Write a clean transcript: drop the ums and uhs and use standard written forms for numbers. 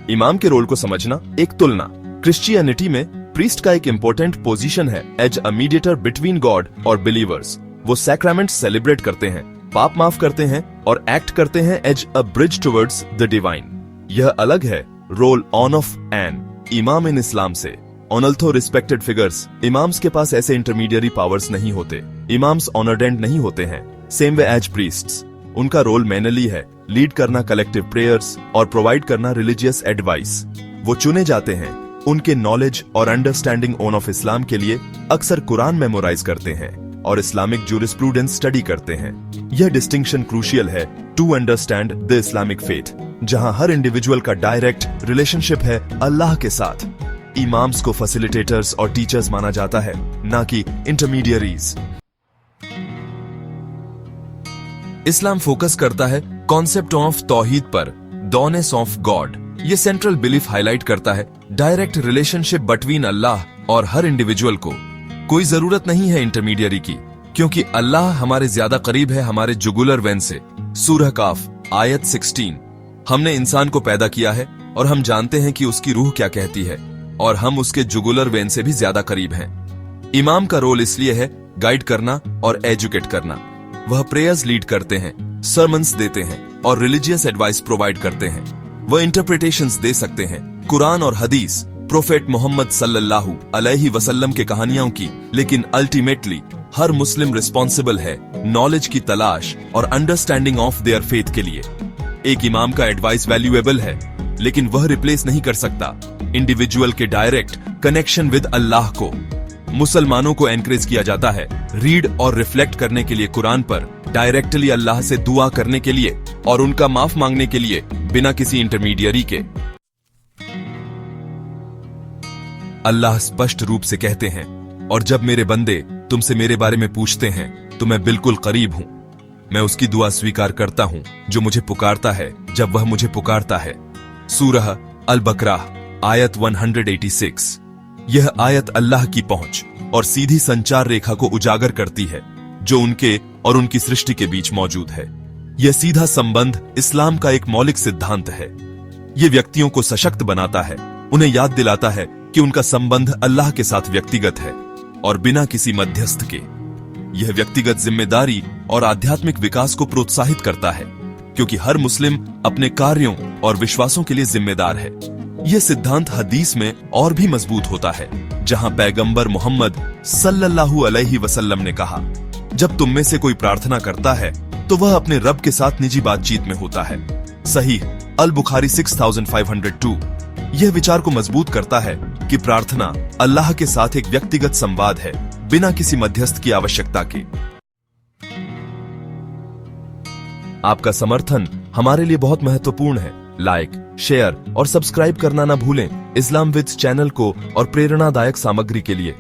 इमाम के रोल को समझना, एक तुलना। क्रिश्चियनिटी में प्रीस्ट का एक इंपॉर्टेंट पोजीशन है as a mediator between God और बिलीवर्स। वो सैक्रामेंट सेलिब्रेट करते हैं, पाप माफ करते हैं और एक्ट करते हैं as a bridge towards the divine. यह अलग है रोल ऑन ऑफ एन इमाम इन इस्लाम से। ऑनल्थो रिस्पेक्टेड फिगर्स, इमाम्स के पास ऐसे इंटरमीडियरी पावर्स नहीं होते। इमाम्स ऑनर्ड एंड नहीं होते हैं, सेम वे एज प्रीस्ट्स। उनका रोल मैनली है, लीड करना कलेक्टिव प्रेयर्स और प्रोवाइड करना रिलीजियस एडवाइस। वो चुने जाते हैं उनके नॉलेज और अंडरस्टैंडिंग ऑन ऑफ इस्लाम के लिए। अक्सर कुरान मेमोराइज करते हैं और इस्लामिक जूरिस्प्रूडेंस स्टडी करते हैं। यह डिस्टिंक्शन क्रूशियल है to understand the Islamic faith, जहां हर इंडिविजुअल का डायरेक्ट रिलेशनशिप है अल्लाह के साथ। इमाम्स को फैसिलिटेटर्स और टीचर्स माना जाता है, ना कि इंटरमीडियरीज। इस्लाम फोकस करता है कॉन्सेप्ट ऑफ तौहीद पर, डॉनेस ऑफ गॉड। ये सेंट्रल बिलीफ हाईलाइट करता है डायरेक्ट रिलेशनशिप बिटवीन अल्लाह और हर इंडिविजुअल को। कोई जरूरत नहीं है इंटरमीडियरी की, क्योंकि अल्लाह हमारे ज्यादा करीब है हमारे जुगुलर वेन से। सूरह काफ आयत 16। हमने इंसान को पैदा किया है और हम जानते हैं कि उसकी रूह क्या कहती है, और हम उसके जुगुलर वेन से भी ज्यादा करीब हैं। इमाम का रोल इसलिए है गाइड करना और एजुकेट करना। वह प्रेयर्स लीड करते हैं, सरमन्स देते हैं और रिलीजियस एडवाइस प्रोवाइड करते हैं। वह इंटरप्रिटेशंस दे सकते हैं कुरान और हदीस, प्रोफेट मोहम्मद सल्लल्लाहु अलैहि वसल्लम के कहानियों की। लेकिन अल्टीमेटली हर मुस्लिम रिस्पॉन्सिबल है नॉलेज की तलाश और अंडरस्टैंडिंग ऑफ देयर फेथ के लिए। एक इमाम का एडवाइस वैल्यूएबल है, लेकिन वह रिप्लेस नहीं कर सकता इंडिविजुअल के डायरेक्ट कनेक्शन विद अल्लाह को। मुसलमानों को एनकरेज किया जाता है रीड और रिफ्लेक्ट करने के लिए कुरान पर, डायरेक्टली अल्लाह से दुआ करने के लिए और उनका माफ मांगने के लिए, बिना किसी इंटरमीडियरी के। अल्लाह स्पष्ट रूप से कहते हैं, और जब मेरे बंदे तुमसे मेरे बारे में पूछते हैं तो मैं बिल्कुल करीब हूं। मैं उसकी दुआ स्वीकार करता हूं जो मुझे पुकारता है जब वह मुझे पुकारता है। सूरह अल बकरा आयत 186। यह आयत अल्लाह की पहुंच और सीधी संचार रेखा को उजागर करती है जो उनके और उनकी सृष्टि के बीच मौजूद है। यह सीधा संबंध इस्लाम का एक मौलिक सिद्धांत है। यह व्यक्तियों को सशक्त बनाता है, उन्हें याद दिलाता है कि उनका संबंध अल्लाह के साथ व्यक्तिगत है और बिना किसी मध्यस्थ के। यह व्यक्तिगत जिम्मेदारी और आध्यात्मिक विकास को प्रोत्साहित करता है, क्योंकि हर मुस्लिम अपने कार्यों और विश्वासों के लिए जिम्मेदार है। यह सिद्धांत हदीस में और भी मजबूत होता है, जहां पैगंबर मोहम्मद सल्लल्लाहु अलैहि वसल्लम ने कहा, जब तुम में से कोई प्रार्थना करता है तो वह अपने रब के साथ निजी बातचीत में होता है। सही अल बुखारी 6502। यह विचार को मजबूत करता है कि प्रार्थना अल्लाह के साथ एक व्यक्तिगत संवाद है, बिना किसी मध्यस्थ की आवश्यकता के। आपका समर्थन हमारे लिए बहुत महत्वपूर्ण है। लाइक, शेयर और सब्सक्राइब करना ना भूलें इस्लाम विद्स चैनल को और प्रेरणादायक सामग्री के लिए।